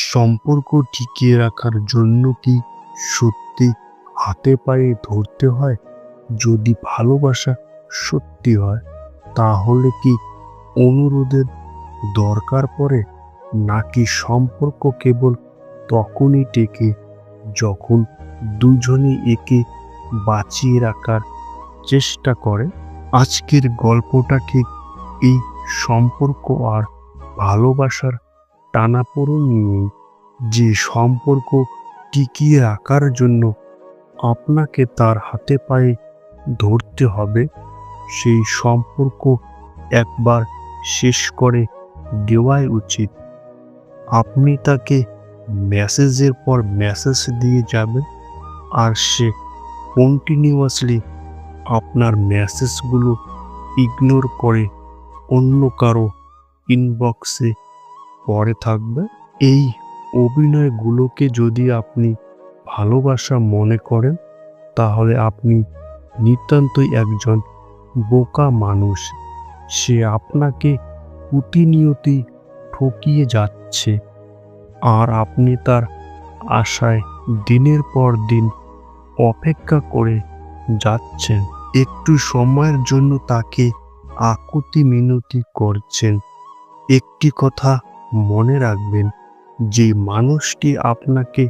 সম্পর্ক টিকিয়ে রাখার জন্য কি সত্যি হাতে পায়ে ধরতে হয়? যদি ভালোবাসা সত্যি হয় তাহলে কি অনুরোধের দরকার পড়ে, নাকি সম্পর্ক কেবল তখনই টেকে যখন দুজনেই একে বাঁচিয়ে রাখার চেষ্টা করে? আজকের গল্পটা ঠিক এই সম্পর্ক আর ভালোবাসার টানাপোড়েন নিয়েই। যে সম্পর্ক টিকিয়ে রাখার জন্য আপনাকে তার হাতে পায়ে ধরতে হবে, সেই সম্পর্ক একবার শেষ করে দেওয়াই উচিত। আপনি তাকে মেসেজের পর মেসেজ দিয়ে যাবেন, আর সে কন্টিনিউয়াসলি আপনার মেসেজগুলো ইগনোর করে অন্য কারো ইনবক্সে পড়ে থাকবে। এই অভিনয়গুলোকে যদি আপনি ভালোবাসা মনে করেন, তাহলে আপনি নিতান্তই একজন বোকা মানুষ। সে আপনাকে প্রতিনিয়তই ঠকিয়ে যাচ্ছে, আর আপনি তার আশায় দিনের পর দিন অপেক্ষা করে যাচ্ছেন। একটু সময়ের জন্য তাকে আকুতি মিনতি করছেন। একটি কথা মনে রাখবেন, যে মানুষটি আপনাকে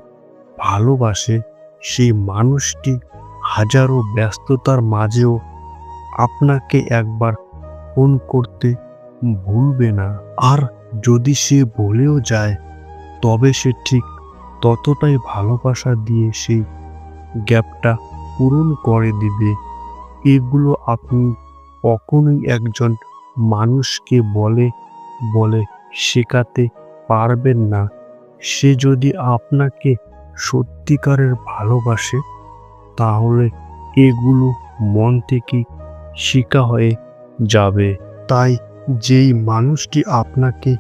ভালোবাসে সেই মানুষটি হাজারো ব্যস্ততার মাঝেও আপনাকে একবার ফোন করতে ভুলবে না। আর যদি সে বলেও যায়, তবে সে ঠিক ততটাই ভালোবাসা দিয়ে সেই গ্যাপটা পূরণ করে দিবে। এগুলো আপনি কখনোই একজন মানুষকে বলে বলে শেখাতে পারবেন না। সে যদি আপনাকে সত্যিকারের ভালোবাসে, তাহলে এগুলো মন থেকে শেখা হয়ে যাবে। তাই যেই মানুষটি আপনাকে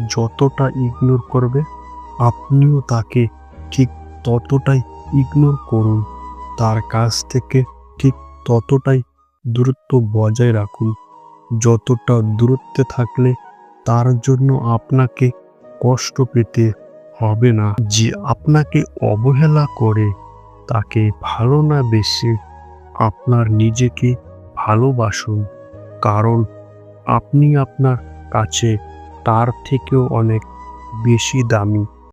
যতটা ইগনোর করবে, আপনিও তাকে ঠিক ততটাই ইগনোর করুন। তার কাছ থেকে ঠিক ততটাই দূরত্ব বজায় রাখুন। যতটা দূরত্বে থাকলে তার জন্য আপনাকে কষ্ট পেতে হবে না। যে আপনাকে অবহেলা করে, তাকে ভালো না বেশি আপনার নিজেকে ভালোবাসুন, কারণ আপনি আপনার কাছে তার থেকেও অনেক বেশি দামি।